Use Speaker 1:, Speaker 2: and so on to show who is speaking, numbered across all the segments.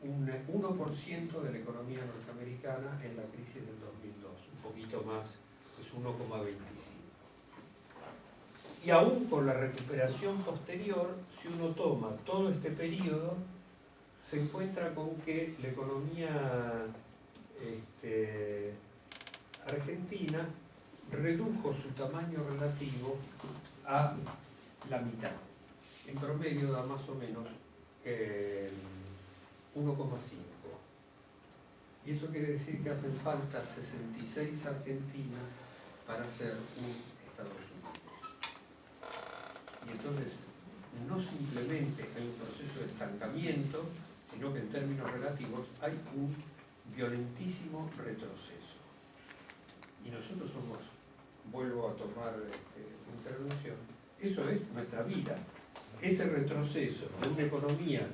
Speaker 1: un 1% de la economía norteamericana en la crisis del 2002, un poquito más, es 1,25. Y aún con la recuperación posterior, si uno toma todo este periodo, se encuentra con que la economía argentina redujo su tamaño relativo a la mitad. En promedio da más o menos 1,5. Y eso quiere decir que hacen falta 66 Argentinas para ser un Estados Unidos. Y entonces no simplemente hay un proceso de estancamiento, sino que en términos relativos hay un violentísimo retroceso. Y nosotros somos, vuelvo a tomar intervención, eso es nuestra vida. Ese retroceso de una economía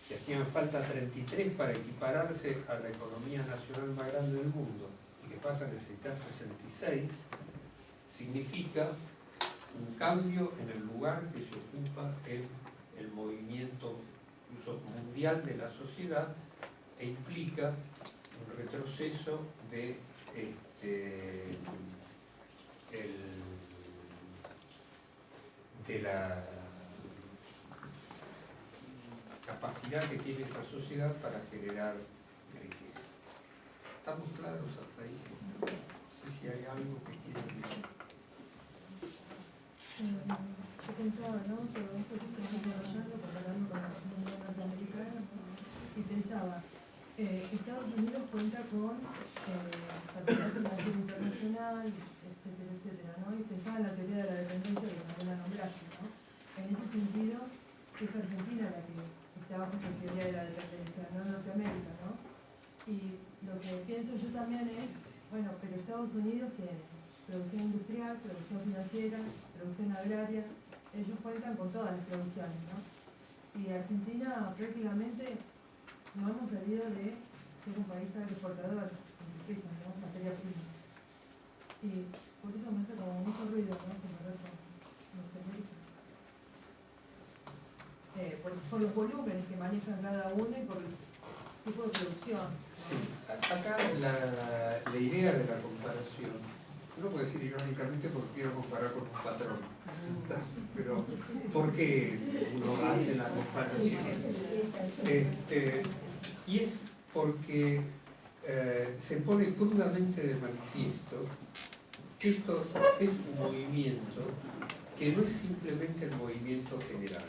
Speaker 1: que hacían falta 33 para equipararse a la economía nacional más grande del mundo y que pasa a necesitar 66, significa un cambio en el lugar que se ocupa en el movimiento incluso mundial de la sociedad e implica un retroceso de la capacidad que tiene esa sociedad para generar riqueza. ¿Estamos claros hasta ahí? No sé si hay algo que quieran decir.
Speaker 2: Yo pensaba, ¿no? Todo esto que estamos desarrollando, comparando con el mundo norteamericano, y pensaba, Estados Unidos cuenta con capital financiero internacional, etcétera, etcétera, ¿no? Y pensaba en la teoría de la dependencia que también la nombraste, ¿no? En ese sentido, es Argentina la que está bajo esa teoría de la dependencia, no Norteamérica, ¿no? Y lo que pienso yo también es, bueno, pero Estados Unidos tiene producción industrial, producción financiera, producción agraria, ellos cuentan con todas las producciones, ¿no? Y Argentina prácticamente no hemos salido de ser un país agroexportador de riqueza, ¿no? Materia prima. Y por eso me hace como mucho ruido, ¿no? Comparar con Norteamérica. Por los volúmenes que manejan cada uno y por el tipo de producción, ¿no?
Speaker 1: Sí, acá la idea de la comparación, uno puede decir irónicamente porque quiero comparar con un patrón, pero ¿por qué uno hace la comparación? Y es porque se pone crudamente de manifiesto que esto es un movimiento que no es simplemente el movimiento general,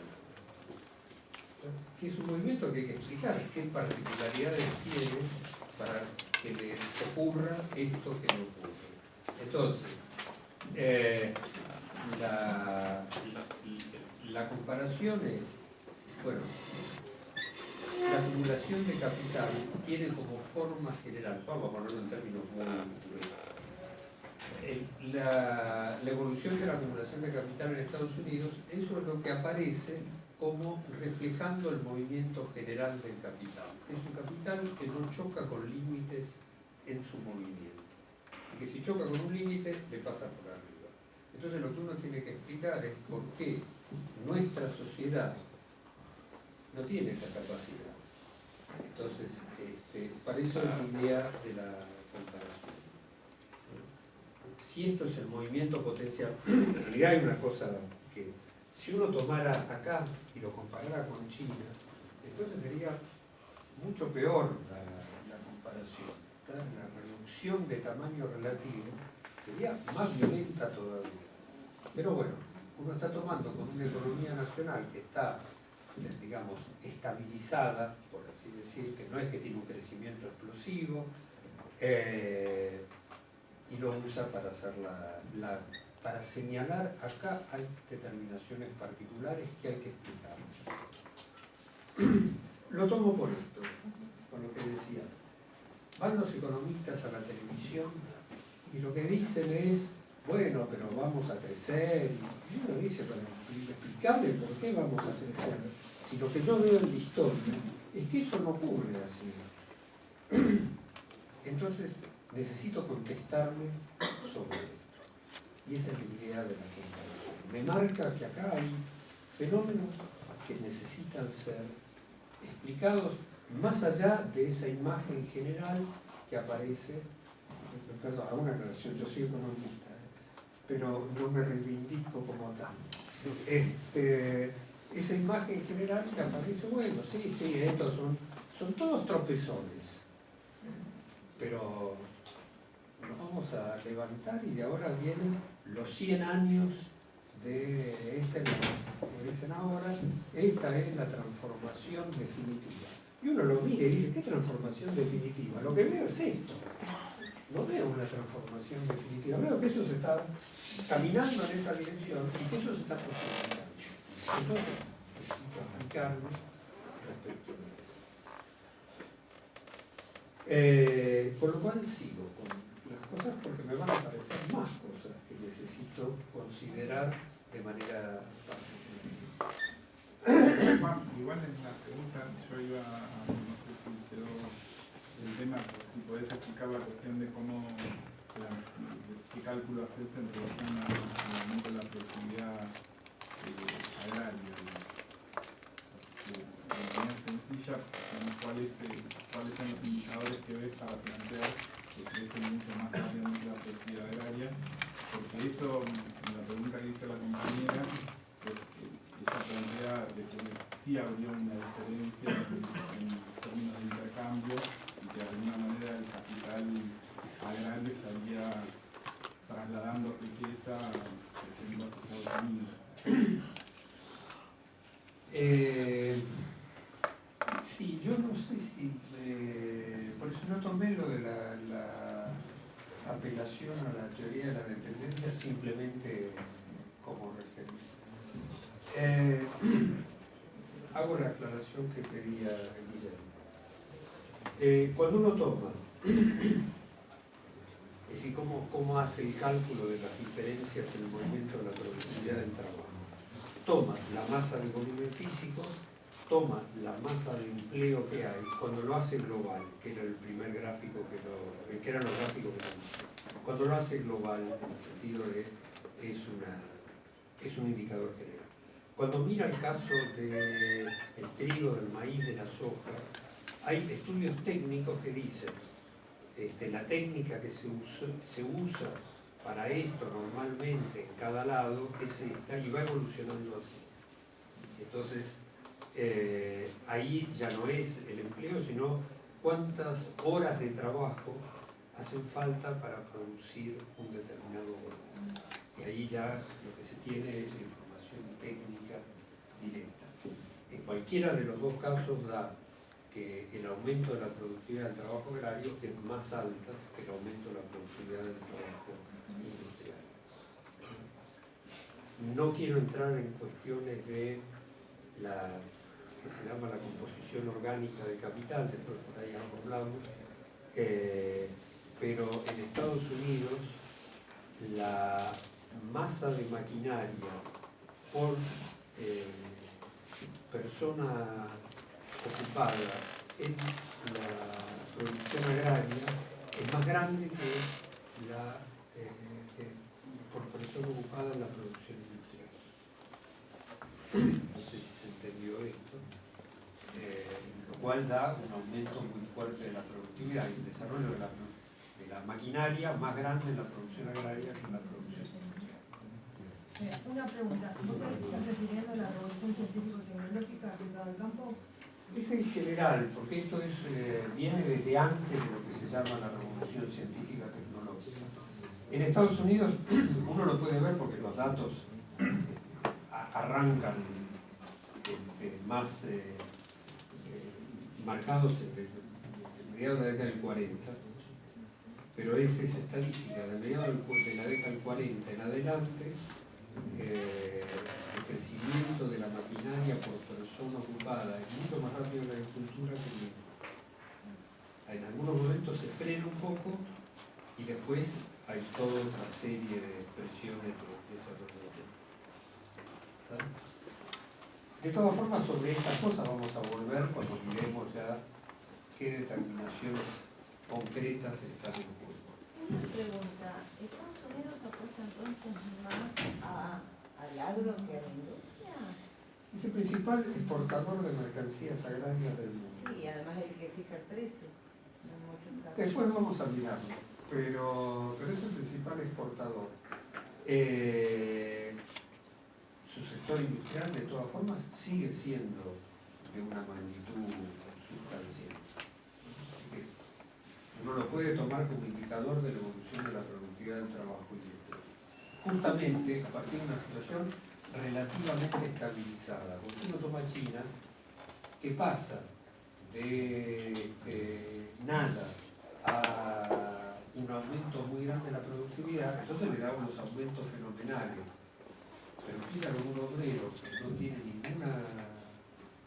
Speaker 1: que es un movimiento que hay que explicar qué particularidades tiene para que le ocurra esto que le ocurre. Entonces, la comparación es, bueno, la acumulación de capital tiene como forma general, vamos a ponerlo en términos muy la evolución de la acumulación de capital en Estados Unidos, eso es lo que aparece como reflejando el movimiento general del capital. Es un capital que no choca con límites en su movimiento, y que si choca con un límite le pasa por arriba. Entonces lo que uno tiene que explicar es por qué nuestra sociedad no tiene esa capacidad. Entonces, para eso es la idea de la comparación. Si esto es el movimiento potencial, en realidad hay una cosa que si uno tomara acá y lo comparara con China, entonces sería mucho peor la comparación. La reducción de tamaño relativo sería más violenta todavía. Pero bueno, uno está tomando con una economía nacional que está, digamos, estabilizada, por así decir, que no es que tiene un crecimiento explosivo, y lo usa para hacer para señalar acá hay determinaciones particulares que hay que explicar. Lo tomo por esto, con lo que decía. Van los economistas a la televisión y lo que dicen es, bueno, pero vamos a crecer. Y uno dice, bueno, explícame por qué vamos a crecer. Si lo que yo veo en la historia es que eso no ocurre así. Entonces, necesito contestarme sobre esto. Y esa es la idea de la comparación. Me marca que acá hay fenómenos que necesitan ser explicados más allá de esa imagen general que aparece. Perdón, hago una aclaración, yo soy economista, pero no me reivindico como tal. Esa imagen general que aparece, bueno, sí, estos son todos tropezones, pero nos vamos a levantar y de ahora vienen los 100 años de como dicen ahora, esta es la transformación definitiva. Y uno lo mira y dice, ¿qué transformación definitiva? Lo que veo es esto. No veo una transformación definitiva, veo que eso se está caminando en esa dirección y que eso se está profundizando. Entonces, necesito explicarme respecto a eso. Por lo cual sigo con las cosas porque me van a aparecer más cosas que necesito considerar de manera particular.
Speaker 3: Igual en la pregunta yo iba a, no sé si quedó el tema, si podés explicar la cuestión de cómo, qué cálculo haces en relación al aumento de la productividad agraria. De manera sencilla, ¿cuáles son los indicadores que ves para plantear que crece mucho más rápidamente la productividad agraria? Porque eso, en la pregunta que hizo la compañera, pues ella plantea de que sí habría una diferencia en términos de intercambio y que de alguna manera el capital agrario estaría trasladando riqueza, por ejemplo, a Estados Unidos.
Speaker 1: Sí, yo no sé si, por eso yo tomé lo de la apelación a la teoría de la dependencia simplemente como referencia. Hago la aclaración que pedía Guillermo. Cuando uno toma, es decir, ¿cómo hace el cálculo de las diferencias en el movimiento de la productividad del trabajo? Toma la masa de volumen físico, toma la masa de empleo que hay, cuando lo hace global, que era el primer gráfico que eran los gráficos que lo hice. Cuando lo hace global, en el sentido de es un indicador general. Cuando mira el caso del trigo, del maíz, de la soja, hay estudios técnicos que dicen la técnica que se usa para esto normalmente en cada lado es esta y va evolucionando así. Entonces, ahí ya no es el empleo, sino cuántas horas de trabajo hacen falta para producir un determinado volumen. Y ahí ya lo que se tiene es la información técnica directa. En cualquiera de los dos casos da que el aumento de la productividad del trabajo agrario es más alta que el aumento de la productividad del trabajo industrial. No quiero entrar en cuestiones de la que se llama la composición orgánica del capital, después por ahí hablamos, pero en Estados Unidos la masa de maquinaria por persona ocupada en la producción agraria es más grande que la por persona ocupada en la producción industrial. No sé si se entendió esto, lo cual da un aumento muy fuerte de la productividad y el desarrollo de la maquinaria más grande en la producción agraria que en la producción industrial.
Speaker 2: Una pregunta, ¿vos estás refiriendo a la revolución científico-tecnológica aplicada al campo?
Speaker 1: Es en general, porque esto viene desde antes de lo que se llama la revolución científica tecnológica. En Estados Unidos uno lo puede ver porque los datos arrancan más marcados en mediados de la década del 40, pero es esa estadística de mediados de la década del 40 en adelante. El crecimiento de la maquinaria por persona ocupada es mucho más rápido en la agricultura que en el campo. En algunos momentos se frena un poco y después hay toda otra serie de expresiones de desarrollo. De todas formas, sobre estas cosas vamos a volver cuando miremos ya qué determinaciones concretas están en juego.
Speaker 4: Una pregunta, ¿Estados Unidos apuesta entonces más al agro que a la industria?
Speaker 1: Es el principal exportador de mercancías agrarias del mundo.
Speaker 4: Sí, y además el que fija el precio. En muchos casos.
Speaker 1: Después vamos a mirarlo, pero es el principal exportador. Su sector industrial, de todas formas, sigue siendo de una magnitud sustancial. Así que uno lo puede tomar como indicador de la evolución de la productividad del trabajo industrial. Justamente a partir de una situación relativamente estabilizada. Porque uno toma China, que pasa de nada a un aumento muy grande de la productividad, entonces le da unos aumentos fenomenales. Pero empieza con un obrero que no tiene ninguna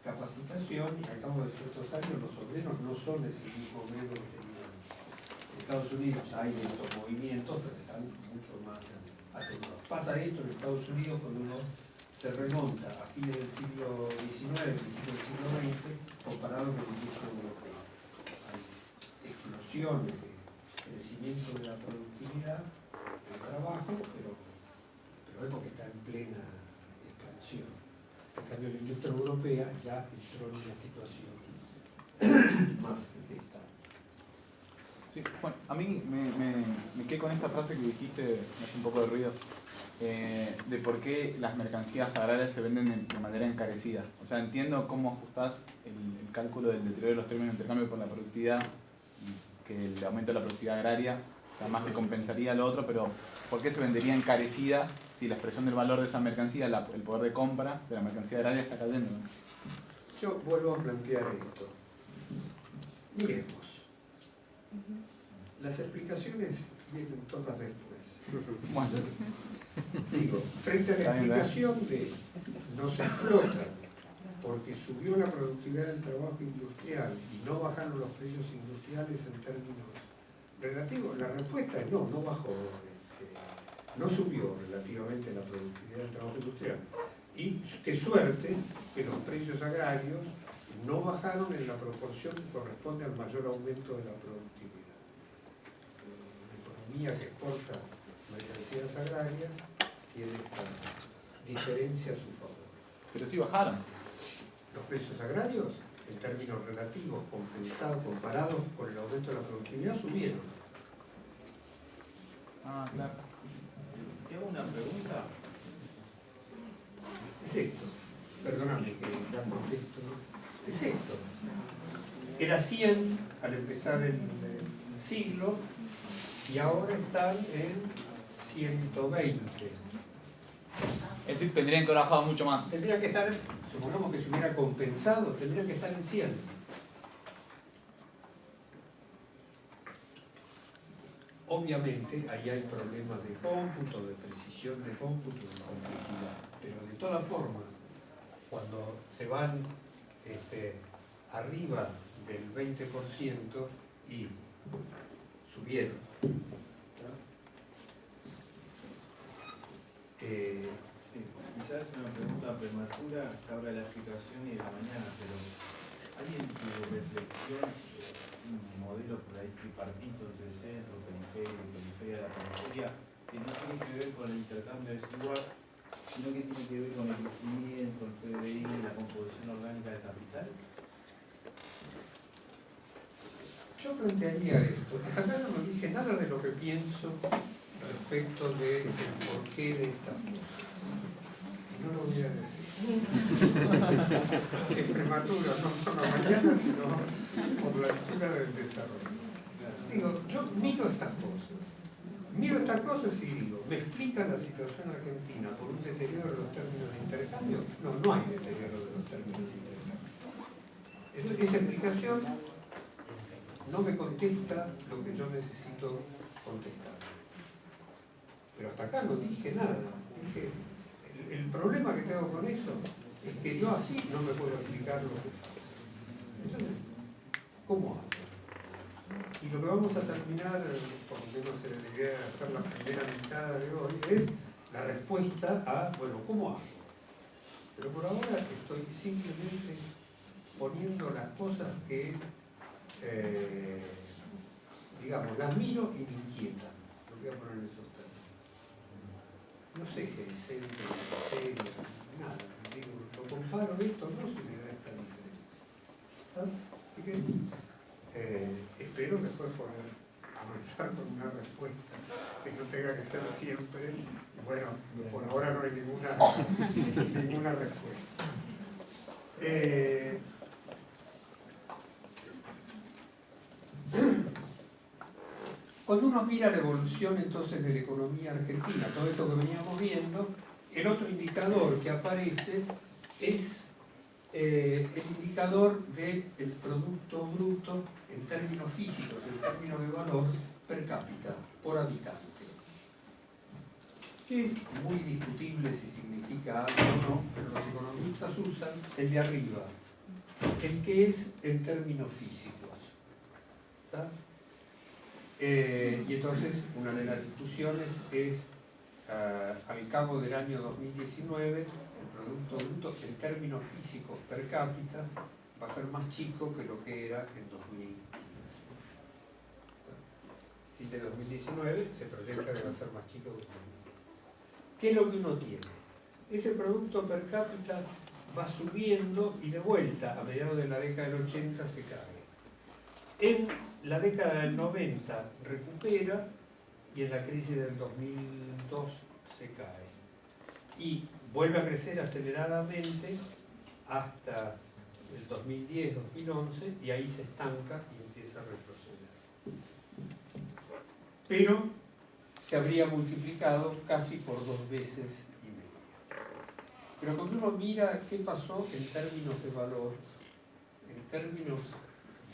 Speaker 1: capacitación y al cabo de ciertos años los obreros no son ese mismo obrero que tenían. En Estados Unidos hay estos movimientos, pero están mucho más atenuados. Pasa esto en Estados Unidos cuando uno se remonta a fines del siglo XIX, principios del siglo XX, comparado con el industria europea. Hay explosiones de crecimiento de la productividad, del trabajo, pero es porque está en plena expansión. En cambio, la industria europea ya entró en una situación más estable.
Speaker 3: Sí, bueno, a mí me quedé con esta frase que dijiste, me hace un poco de ruido, de por qué las mercancías agrarias se venden de manera encarecida. O sea, entiendo cómo ajustás el cálculo del deterioro de los términos de intercambio por la productividad, y que el aumento de la productividad agraria, además que compensaría lo otro, pero ¿por qué se vendería encarecida si la expresión del valor de esa mercancía, el poder de compra de la mercancía agraria está cayendo?
Speaker 1: Yo vuelvo a plantear esto. Miremos. Las explicaciones vienen todas después.
Speaker 3: Bueno,
Speaker 1: Digo, frente a la explicación de no se explota porque subió la productividad del trabajo industrial y no bajaron los precios industriales en términos relativos, la respuesta es no bajó, no subió relativamente la productividad del trabajo industrial. Y qué suerte que los precios agrarios no bajaron en la proporción que corresponde al mayor aumento de la productividad. La economía que exporta mercancías agrarias tiene esta diferencia a su favor.
Speaker 3: pero sí bajaron.
Speaker 1: Los precios agrarios, en términos relativos, compensados, comparados con el aumento de la productividad, subieron.
Speaker 3: Ah, claro.
Speaker 5: Te hago una pregunta.
Speaker 1: Es esto. Perdóname que ya contesto. Es esto. Era 100 al empezar el siglo y ahora están en 120.
Speaker 3: Es decir, tendrían que haber bajado mucho más.
Speaker 1: Tendría que estar, supongamos que se hubiera compensado, tendría que estar en 100. Obviamente ahí hay problemas de cómputo, de precisión de cómputo, de complejidad. Pero de todas formas, cuando se van arriba del 20% y subieron.
Speaker 5: Sí, quizás es una pregunta prematura a esta hora de la explicación y de la mañana, pero ¿hay en tu reflexión un modelo por ahí tripartito entre centro, periferia y periferia de la periferia que no tiene que ver con el intercambio desigual, sino que tiene que ver con el crecimiento, el PBI, la composición orgánica del capital?
Speaker 1: Yo plantearía esto. Hasta acá no dije nada de lo que pienso respecto del porqué de estas cosas. Y no lo voy a decir. Es prematuro, no por la mañana, sino por la altura del desarrollo. Digo, yo miro estas cosas y digo, ¿me explica la situación argentina por un deterioro de los términos de intercambio? No hay deterioro de los términos de intercambio. Esa explicación no me contesta lo que yo necesito contestar. Pero hasta acá no dije nada. Dije, el problema que tengo con eso es que yo así no me puedo explicar lo que pasa. Entonces, ¿cómo hago? Y lo que vamos a terminar, por lo menos en la idea de hacer la primera mitad de hoy, es la respuesta a, bueno, ¿cómo hago? Pero por ahora estoy simplemente poniendo las cosas que, digamos, las miro y me inquietan. Lo voy a poner en esos términos. No sé si hay centro, nada. digo, lo comparo esto, no se me da esta diferencia. ¿Está? Así que espero después poder avanzar con una respuesta que no tenga que ser siempre. Y bueno, por ahora no hay ninguna respuesta. Cuando uno mira la evolución entonces de la economía argentina, todo esto que veníamos viendo, el otro indicador que aparece es el indicador del Producto Bruto en términos físicos, en términos de valor per cápita, por habitante. Que es muy discutible si significa algo o no, pero los economistas usan el de arriba, el que es en términos físicos. ¿Está? Y entonces una de las discusiones es, al cabo del año 2019, el Producto Bruto en términos físicos per cápita va a ser más chico que lo que era en 2015. Fin de 2019 se proyecta que va a ser más chico que 2015. ¿Qué es lo que uno tiene? Ese Producto per cápita va subiendo y de vuelta, a mediados de la década del 80 se cae. En la década del 90 recupera y en la crisis del 2002 se cae. Y vuelve a crecer aceleradamente hasta el 2010-2011 y ahí se estanca y empieza a retroceder. Pero se habría multiplicado casi por 2 veces y media. Pero cuando uno mira qué pasó en términos de valor, en términos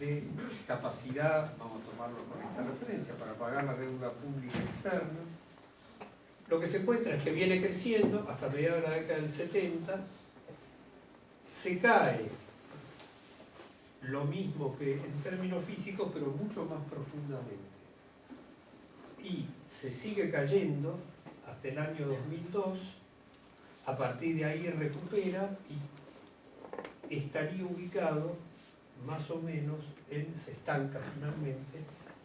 Speaker 1: de capacidad, vamos a tomarlo con esta referencia, para pagar la deuda pública externa, lo que se encuentra es que viene creciendo hasta mediados de la década del 70, se cae lo mismo que en términos físicos, pero mucho más profundamente. Y se sigue cayendo hasta el año 2002, a partir de ahí recupera y estaría ubicado más o menos se estanca finalmente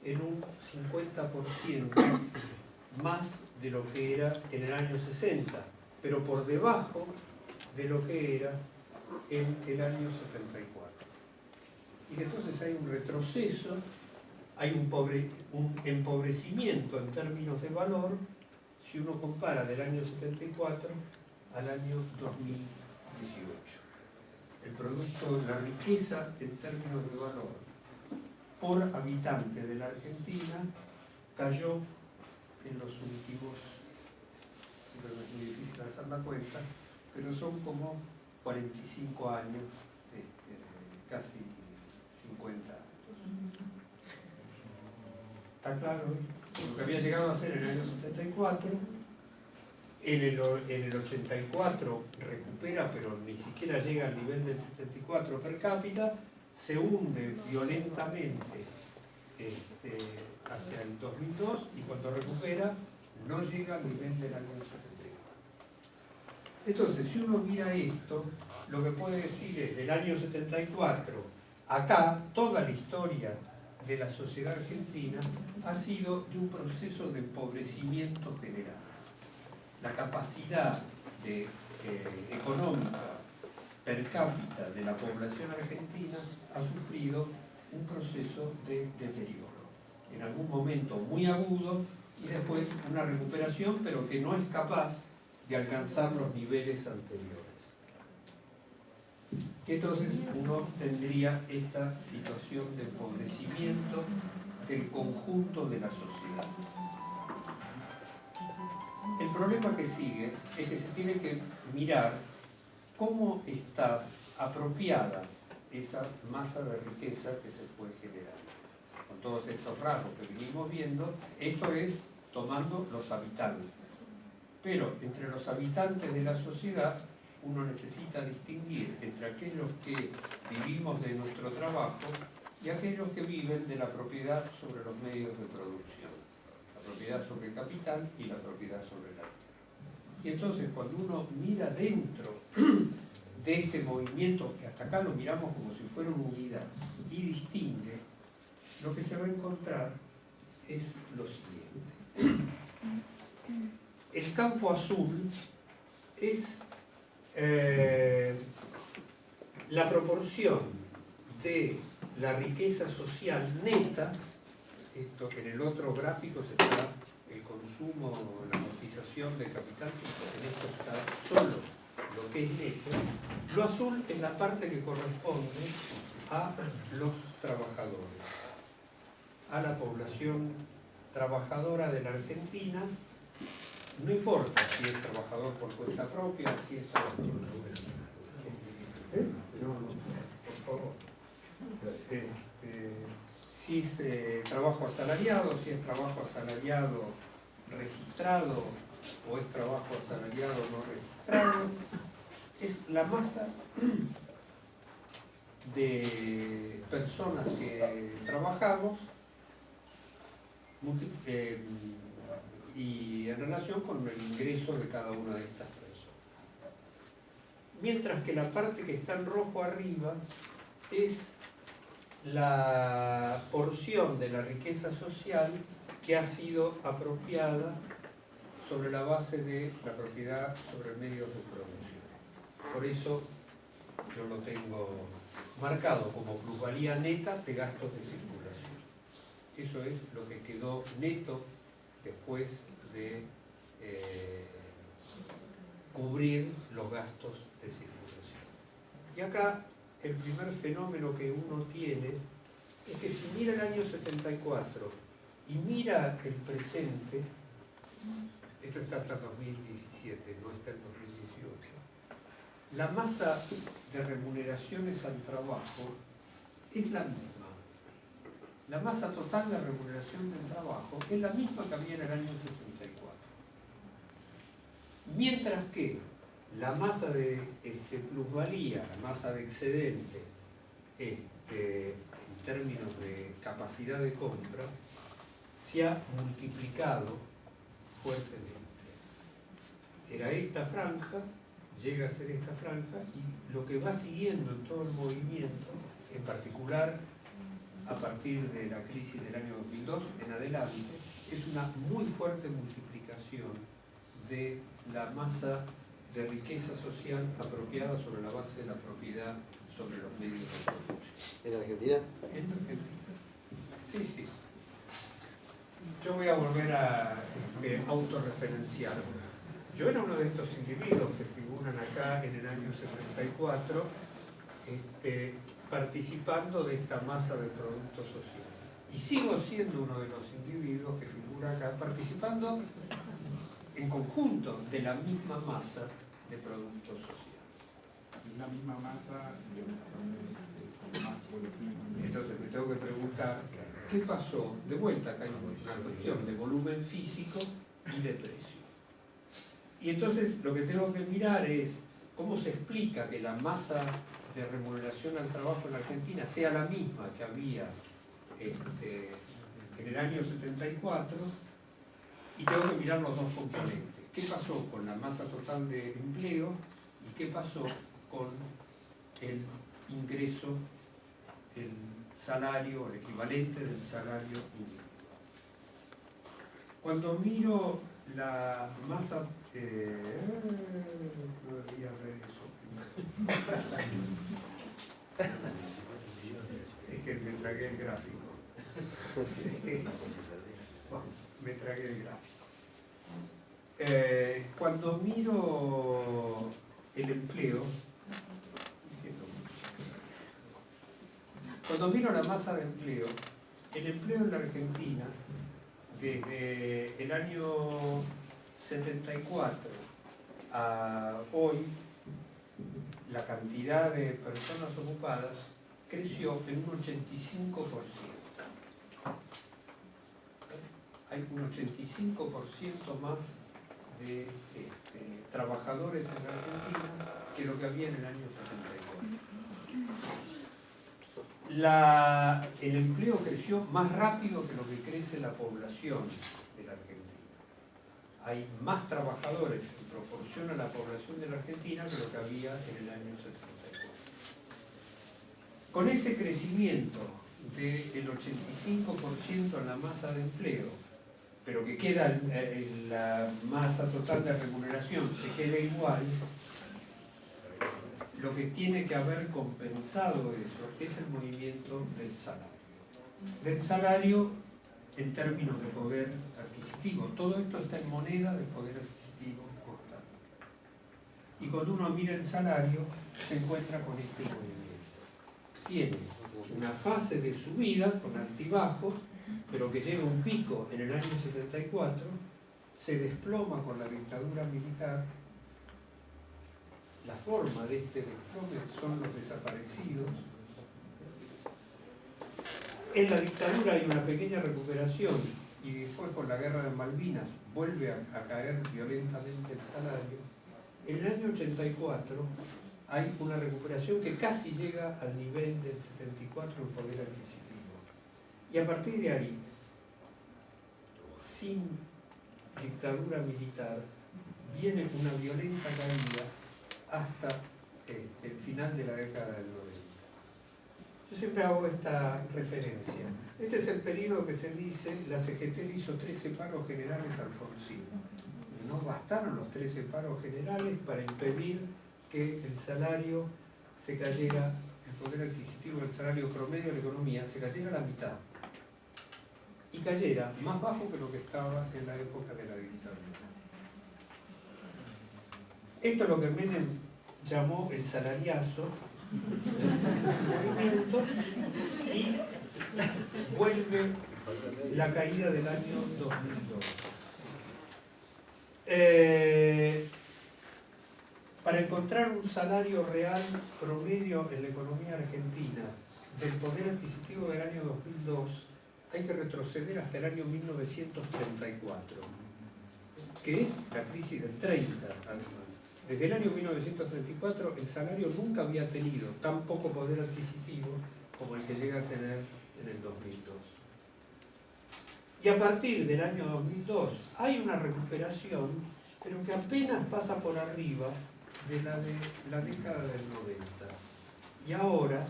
Speaker 1: en un 50% más de lo que era en el año 60, pero por debajo de lo que era en el año 74. Y entonces hay un retroceso, hay un empobrecimiento en términos de valor si uno compara del año 74 al año 2018. El producto, la riqueza en términos de valor por habitante de la Argentina cayó en los últimos, siempre es muy difícil hacer la cuenta, pero son como 45 años, casi 50 años. ¿Está claro? Lo que había llegado a ser en el año 74, en el 84 recupera, pero ni siquiera llega al nivel del 74 per cápita, se hunde violentamente hacia el 2002 y cuando recupera no llega al nivel del año 74. Entonces, si uno mira esto, lo que puede decir es, del año 74 acá, toda la historia de la sociedad argentina ha sido de un proceso de empobrecimiento general. La capacidad económica per cápita de la población argentina ha sufrido un proceso de deterioro. En algún momento muy agudo y después una recuperación, pero que no es capaz de alcanzar los niveles anteriores. Entonces uno tendría esta situación de empobrecimiento del conjunto de la sociedad. El problema que sigue es que se tiene que mirar cómo está apropiada esa masa de riqueza que se puede generar. Con todos estos rasgos que venimos viendo, esto es tomando los habitantes. Pero entre los habitantes de la sociedad, uno necesita distinguir entre aquellos que vivimos de nuestro trabajo y aquellos que viven de la propiedad sobre los medios de producción. La propiedad sobre el capital y la propiedad sobre la tierra. Y entonces cuando uno mira dentro de este movimiento, que hasta acá lo miramos como si fuera una unidad, y distingue, lo que se va a encontrar es lo siguiente. El campo azul es la proporción de la riqueza social neta, esto en el otro gráfico se está el consumo, la cotización de capital, en esto está solo lo que es neto. Lo azul es la parte que corresponde a los trabajadores, a la población trabajadora de la Argentina. No importa si es trabajador por cuenta propia, si es trabajador por favor. Si es trabajo asalariado, si es trabajo asalariado registrado o es trabajo asalariado no registrado, es la masa de personas que trabajamos y en relación con el ingreso de cada una de estas personas. Mientras que la parte que está en rojo arriba es la porción de la riqueza social que ha sido apropiada sobre la base de la propiedad sobre medios de producción. Por eso yo lo tengo marcado como plusvalía neta de gastos de circulación. Eso es lo que quedó neto después de cubrir los gastos de circulación. Y acá el primer fenómeno que uno tiene es que si mira el año 74 y mira el presente, esto está hasta 2017, no está en 2018, la masa de remuneraciones al trabajo es la misma. La masa total de remuneración del trabajo es la misma que había en el año 74. Mientras que la masa de plusvalía, la masa de excedente, en términos de capacidad de compra, se ha multiplicado fuertemente. Era esta franja, llega a ser esta franja, y lo que va siguiendo en todo el movimiento, en particular a partir de la crisis del año 2002 en adelante, es una muy fuerte multiplicación de la masa de riqueza social apropiada sobre la base de la propiedad sobre los medios de producción.
Speaker 6: ¿En Argentina?
Speaker 1: ¿En Argentina? Sí, sí. Yo voy a volver a autorreferenciarme. Yo era uno de estos individuos que figuran acá en el año 74, participando de esta masa de producto social. Y sigo siendo uno de los individuos que figura acá, participando en conjunto de la misma masa de producto social.
Speaker 3: Es la misma masa de más población.
Speaker 1: Entonces me tengo que preguntar, ¿qué pasó? De vuelta acá hay una cuestión de volumen físico y de precio. Y entonces lo que tengo que mirar es cómo se explica que la masa de remuneración al trabajo en Argentina sea la misma que había en el año 74, y tengo que mirar los dos componentes. ¿Qué pasó con la masa total de empleo y qué pasó con el ingreso, el salario, el equivalente del salario mínimo? Cuando miro la masa... no debería ver eso. Es que me tragué el gráfico. Me tragué el gráfico. Cuando miro el empleo, cuando miro la masa de empleo, el empleo en la Argentina, desde el año 74 a hoy, la cantidad de personas ocupadas creció en un 85%. Hay un 85% más de trabajadores en la Argentina que lo que había en el año 74. El empleo creció más rápido que lo que crece la población de la Argentina. Hay más trabajadores en proporción a la población de la Argentina que lo que había en el año 74. Con ese crecimiento del 85% en la masa de empleo, pero que queda la masa total de remuneración, se queda igual, lo que tiene que haber compensado eso es el movimiento del salario. Del salario en términos de poder adquisitivo. Todo esto está en moneda de poder adquisitivo constante. Y cuando uno mira el salario, se encuentra con este movimiento. Tiene una fase de subida con altibajos, pero que llega a un pico en el año 74, se desploma con la dictadura militar. La forma de este desplome son los desaparecidos. En la dictadura hay una pequeña recuperación y después con la guerra de Malvinas vuelve a caer violentamente el salario. En el año 84 hay una recuperación que casi llega al nivel del 74 en poder adquisitivo. Y a partir de ahí, sin dictadura militar, viene una violenta caída hasta el final de la década del 90. Yo siempre hago esta referencia. Este es el periodo que se dice, la CGT le hizo 13 paros generales a Alfonsín. No bastaron los 13 paros generales para impedir que el salario se cayera, el poder adquisitivo del salario promedio de la economía se cayera a la mitad. Y cayera más bajo que lo que estaba en la época de la dictadura. Esto es lo que Menem llamó el salariazo, y vuelve la caída del año 2002. Para encontrar un salario real promedio en la economía argentina del poder adquisitivo del año 2002 hay que retroceder hasta el año 1934, que es la crisis del 30 además. Desde el año 1934 el salario nunca había tenido tan poco poder adquisitivo como el que llega a tener en el 2002. Y a partir del año 2002 hay una recuperación, pero que apenas pasa por arriba de la década del 90. Y ahora,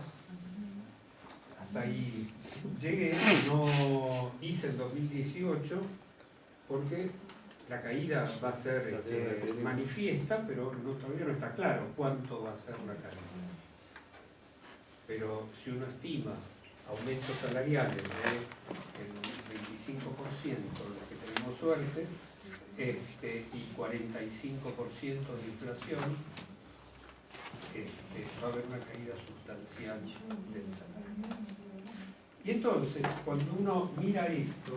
Speaker 1: hasta ahí llegué, no hice el 2018, porque la caída va a ser manifiesta, pero todavía no está claro cuánto va a ser la caída. Pero si uno estima aumentos salariales del 25%, los que tenemos suerte, y 45% de inflación, va a haber una caída sustancial del salario. Y entonces, cuando uno mira esto,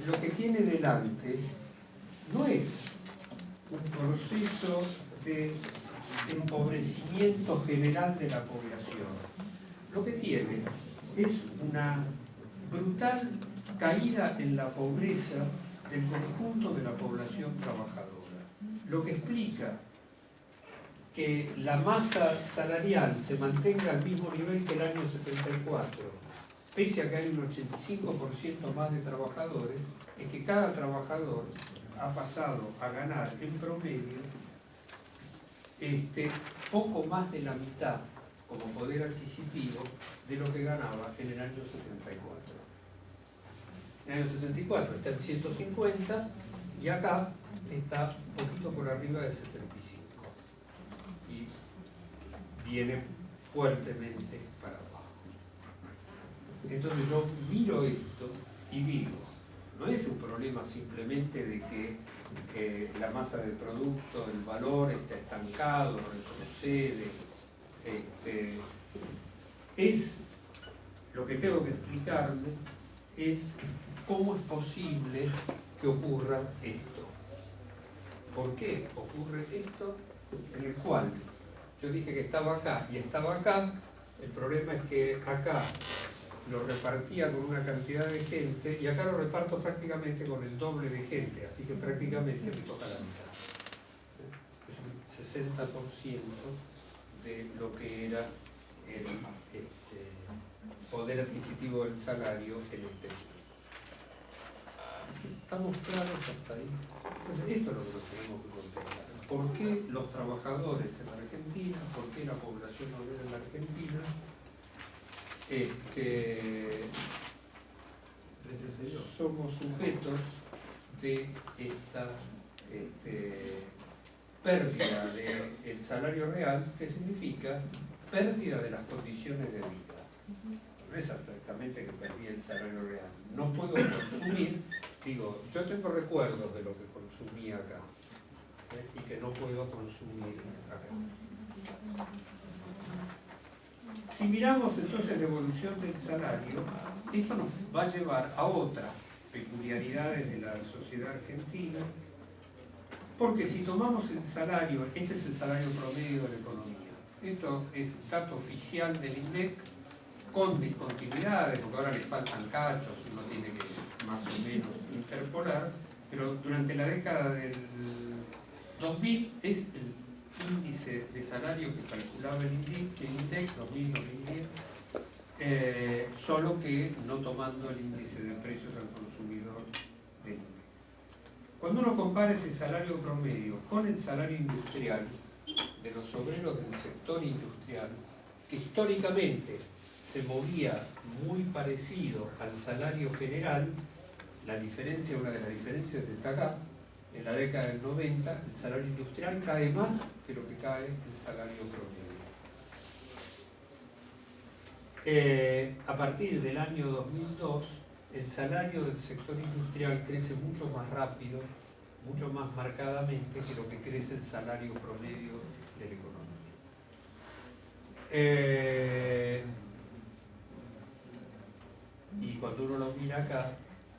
Speaker 1: lo que tiene delante no es un proceso de empobrecimiento general de la población. Lo que tiene es una brutal caída en la pobreza del conjunto de la población trabajadora. Lo que explica que la masa salarial se mantenga al mismo nivel que el año 74, pese a que hay un 85% más de trabajadores, es que cada trabajador ha pasado a ganar en promedio poco más de la mitad como poder adquisitivo de lo que ganaba en el año 74. En el año 74 está en 150 y acá está un poquito por arriba de 75. Y viene fuertemente para abajo. Entonces yo miro esto y digo, no es un problema simplemente de que la masa de producto, el valor está estancado, retrocede, es lo que tengo que explicarme es cómo es posible que ocurra esto. ¿Por qué ocurre esto? En el cual yo dije que estaba acá y estaba acá. El problema es que acá lo repartía con una cantidad de gente y acá lo reparto prácticamente con el doble de gente, así que prácticamente me toca la mitad. Es un 60% de lo que era el poder adquisitivo del salario en el texto. ¿Estamos claros hasta ahí? Entonces, esto es lo que nos tenemos que contestar. ¿Por qué los trabajadores en la Argentina, por qué la población obrera en la Argentina somos sujetos de esta pérdida del salario real, que significa pérdida de las condiciones de vida. No es exactamente que perdí el salario real. No puedo consumir, digo, yo tengo recuerdos de lo que consumí acá y que no puedo consumir acá. Si miramos entonces la evolución del salario, esto nos va a llevar a otras peculiaridades de la sociedad argentina, porque si tomamos el salario, este es el salario promedio de la economía, esto es dato oficial del INDEC, con discontinuidades, porque ahora le faltan cachos, uno tiene que más o menos interpolar, pero durante la década del 2000 es el índice de salario que calculaba el INDEC 2000-2010, solo que no tomando el índice de precios al consumidor del INDEC. Cuando uno compara ese salario promedio con el salario industrial de los obreros del sector industrial, que históricamente se movía muy parecido al salario general, la diferencia, una de las diferencias está acá. En la década del 90 el salario industrial cae más que lo que cae el salario promedio. A partir del año 2002 el salario del sector industrial crece mucho más rápido, mucho más marcadamente que lo que crece el salario promedio de la economía. Y cuando uno lo mira acá,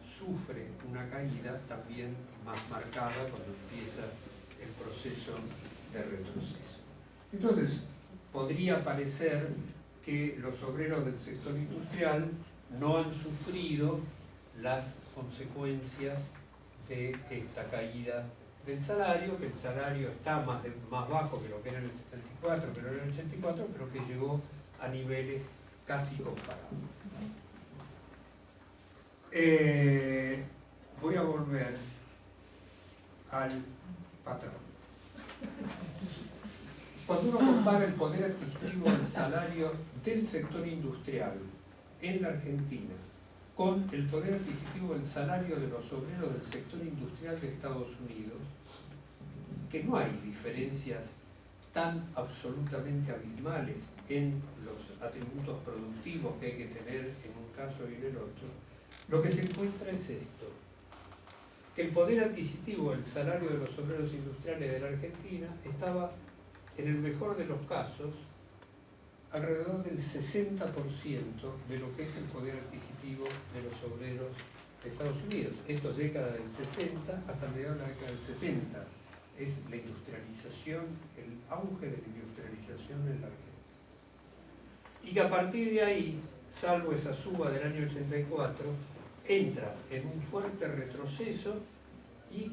Speaker 1: sufre una caída también más marcada cuando empieza el proceso de retroceso. Entonces, podría parecer que los obreros del sector industrial no han sufrido las consecuencias de esta caída del salario, que el salario está más bajo que lo que era en el 74, pero en el 84, pero que llegó a niveles casi comparables. Voy a volver al patrón. Cuando uno compara el poder adquisitivo del salario del sector industrial en la Argentina con el poder adquisitivo del salario de los obreros del sector industrial de Estados Unidos, que no hay diferencias tan absolutamente abismales en los atributos productivos que hay que tener en un caso y en el otro, lo que se encuentra es esto, que el poder adquisitivo del salario de los obreros industriales de la Argentina estaba, en el mejor de los casos, alrededor del 60% de lo que es el poder adquisitivo de los obreros de Estados Unidos. Esto es década del 60 hasta mediados de la década del 70. Es la industrialización, el auge de la industrialización en la Argentina. Y que a partir de ahí, salvo esa suba del año 84, entra en un fuerte retroceso y